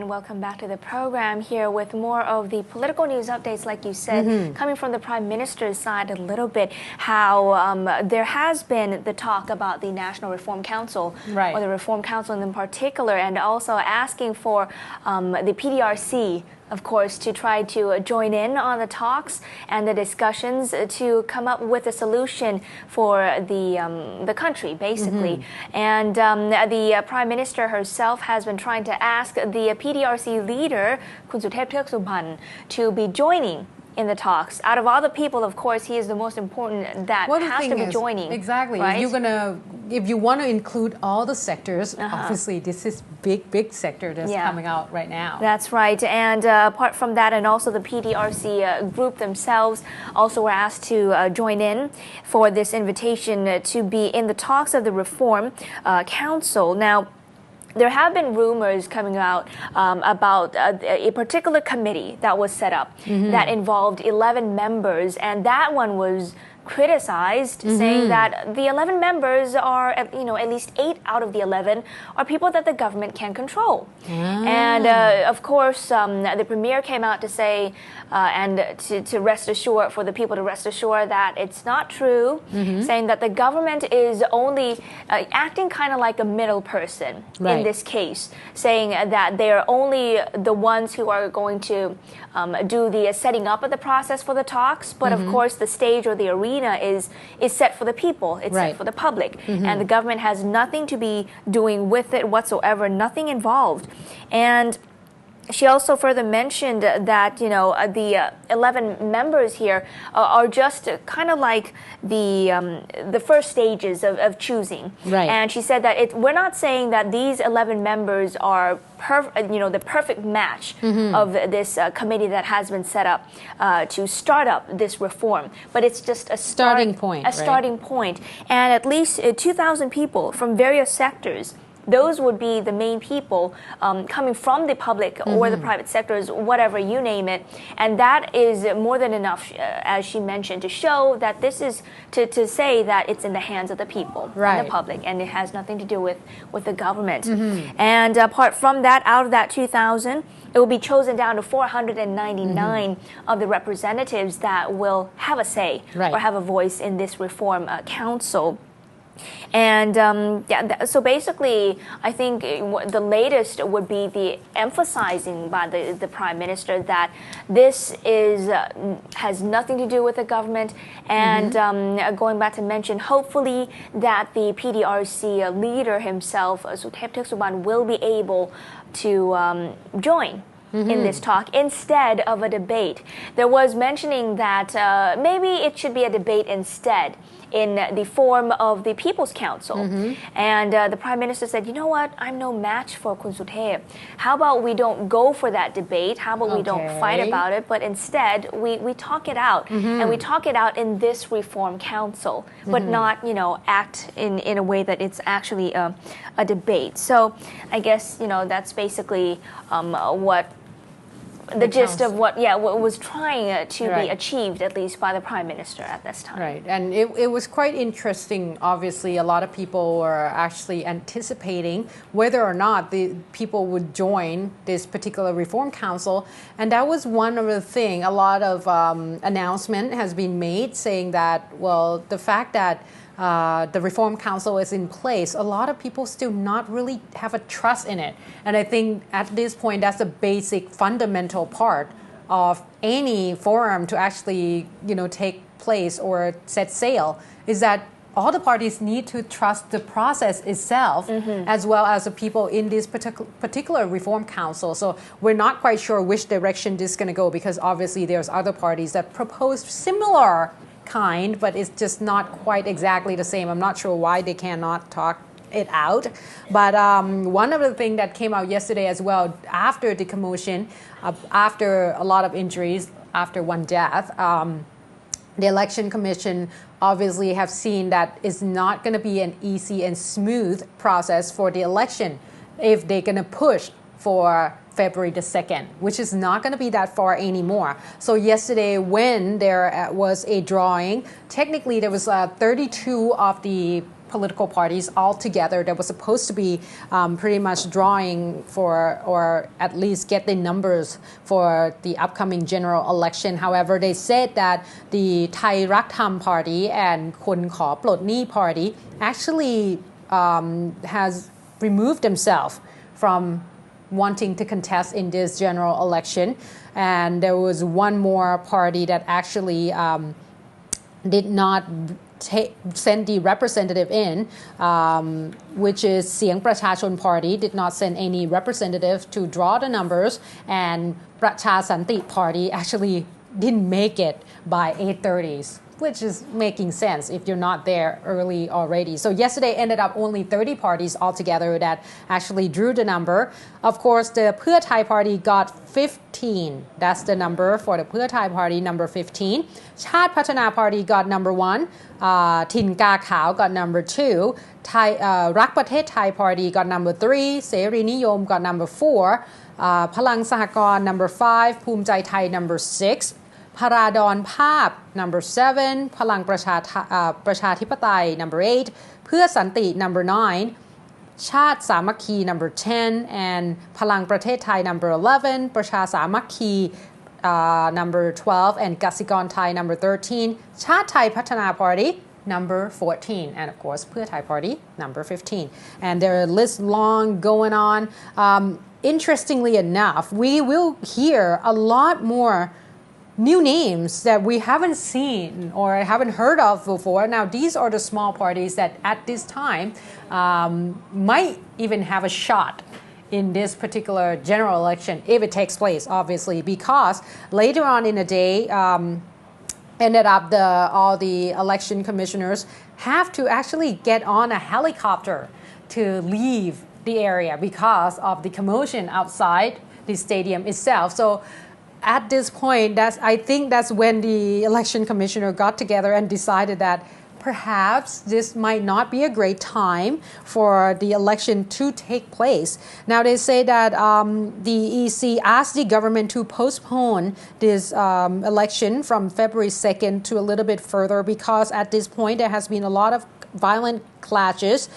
welcome back to the program here with more of the political news updates, like you said, coming from the Prime Minister's side a little bit, how there has been the talk about the National Reform Council, or the Reform Council in particular, and also asking for the PDRC, of course, to try to join in on the talks and the discussions to come up with a solution for the country, basically. And the Prime Minister herself has been trying to ask the PDRC leader, Kun Suthep to be joining in the talks. Out of all the people, of course, he is the most important that has to be joining. Exactly. Right? If you want to include all the sectors, obviously this is big sector that's coming out right now. That's right. And apart from that, and also the PDRC group themselves also were asked to join in for this invitation to be in the talks of the Reform Council. Now, there have been rumors coming out about a particular committee that was set up that involved 11 members, and that one was criticized, saying that the 11 members are, at least 8 out of the 11 are people that the government can control. And of course, the Premier came out to say, and to rest assured, for the people to rest assured that it's not true, saying that the government is only acting kind of like a middle person in this case, saying that they are only the ones who are going to do the setting up of the process for the talks, but of course the stage or the arena is set for the people, it's set for the public, and the government has nothing to be doing with it whatsoever, nothing involved. And she also further mentioned that, the 11 members here are just kind of like the first stages of choosing. And she said that we're not saying that these 11 members are the perfect match of this committee that has been set up to start up this reform, but it's just a starting point. And at least 2,000 people from various sectors. Those would be the main people coming from the public or the private sectors, whatever you name it. And that is more than enough, as she mentioned, to show that this is to say that it's in the hands of the people and the public, and it has nothing to do with the government. And apart from that, out of that 2,000, it will be chosen down to 499 of the representatives that will have a say or have a voice in this Reform Council. And so basically, I think the latest would be the emphasizing by the Prime Minister that this has nothing to do with the government. And going back to mention, hopefully that the PDRC leader himself, Suthep will be able to join in this talk instead of a debate. There was mentioning that maybe it should be a debate instead, in the form of the People's Council. And the Prime Minister said, you know what, I'm no match for Kun Suthep. How about we don't go for that debate? How about we don't fight about it, but instead we talk it out. And we talk it out in this Reform Council, but not, act in a way that it's actually a debate. So I guess, that's basically what the gist of what was trying to be achieved, at least by the Prime Minister at this time. And it was quite interesting. Obviously, a lot of people were actually anticipating whether or not the people would join this particular Reform Council. And that was one of the things. A lot of announcement has been made saying that, well, the fact that the Reform Council is in place, a lot of people still not really have a trust in it. And I think at this point, that's a basic fundamental part of any forum to actually, take place or set sail, is that all the parties need to trust the process itself, as well as the people in this particular Reform Council. So we're not quite sure which direction this is going to go, because obviously there's other parties that proposed similar kind, but it's just not quite exactly the same. I'm not sure why they cannot talk it out. But one of the things that came out yesterday as well, after the commotion, after a lot of injuries, after one death, the Election Commission obviously have seen that it's not going to be an easy and smooth process for the election if they're going to push for February the 2nd, which is not going to be that far anymore. So yesterday, when there was a drawing, technically there was 32 of the political parties all together that was supposed to be pretty much drawing for, or at least get the numbers for the upcoming general election. However, they said that the Thai Rak Tham Party and Kon Khaw Plot Hnie Party actually has removed themselves from wanting to contest in this general election. And there was one more party that actually did not send the representative in, which is Sieng Prachachon Party, did not send any representative to draw the numbers, and Pracha Santi Party actually didn't make it by 8:30s, which is making sense if you're not there early already. So yesterday ended up only 30 parties altogether that actually drew the number. Of course, the Pheu Thai Party got 15. That's the number for the Pheu Thai Party, number 15. Chat Pathana Party got number 1. Tin Ka Khao got number 2. Rak Pratet Thai Party got number 3. Seri Niyom got number 4. Palang Sahakon number 5. Poom Jai Thai number 6. Paradon Pap number 7. Palang Pracha number 8. Pheu Santi number 9. Chat Samakhi number 10 and Palang Pratet Thai number 11, Pracha Samakhi number 12 and Kasikon Thai number 13, Chat Thai Pathana Party number 14 and of course Pheu Thai Party number 15. And there are lists long going on. Interestingly enough, we will hear a lot more new names that we haven't seen or haven't heard of before. Now, these are the small parties that at this time might even have a shot in this particular general election if it takes place, obviously, because later on in the day, ended up all the election commissioners have to actually get on a helicopter to leave the area because of the commotion outside the stadium itself. So at this point, I think that's when the election commissioner got together and decided that perhaps this might not be a great time for the election to take place. Now they say that the EC asked the government to postpone this election from February 2nd to a little bit further because at this point there has been a lot of violent clashes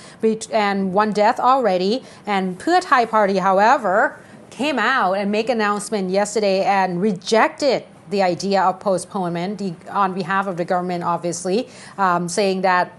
and one death already. And Pheu Thai Party, however, came out and make an announcement yesterday and rejected the idea of postponement on behalf of the government, obviously, saying that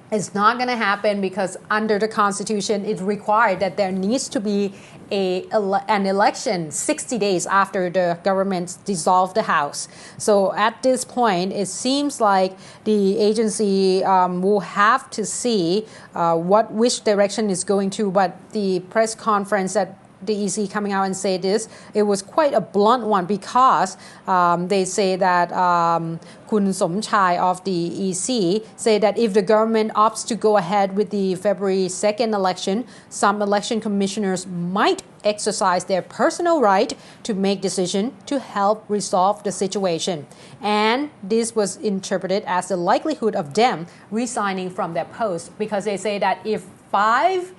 it's not going to happen because under the Constitution, it's required that there needs to be an election 60 days after the government dissolved the House. So at this point, it seems like the agency will have to see which direction it's going to, but the press conference that the EC coming out and say this, it was quite a blunt one because they say that Kun Som Chai of the EC say that if the government opts to go ahead with the February 2nd election, some election commissioners might exercise their personal right to make decision to help resolve the situation. And this was interpreted as the likelihood of them resigning from their post because they say that if 5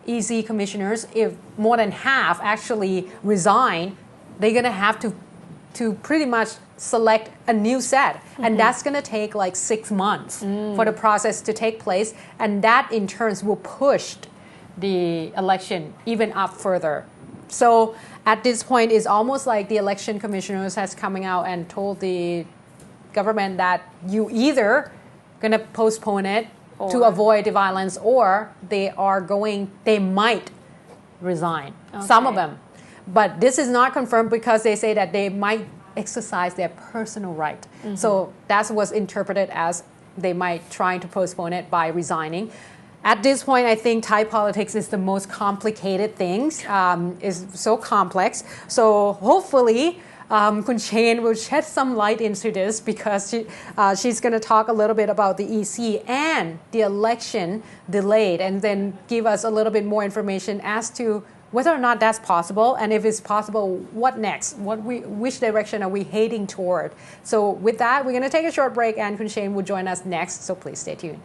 EC commissioners, if more than half actually resign, they're going to have to pretty much select a new set. Mm-hmm. And that's going to take like 6 months for the process to take place. And that in turn will push the election even up further. So at this point, it's almost like the election commissioners has coming out and told the government that you either going to postpone it to avoid the violence, or they might resign. Okay. Some of them. But this is not confirmed because they say that they might exercise their personal right. Mm-hmm. So that was interpreted as they might try to postpone it by resigning. At this point, I think Thai politics is the most complicated thing. Is so complex. So hopefully, Kun Shane will shed some light into this because she's going to talk a little bit about the EC and the election delayed and then give us a little bit more information as to whether or not that's possible, and if it's possible, what next? Which direction are we heading toward? So with that, we're going to take a short break and Kun Shane will join us next, so please stay tuned.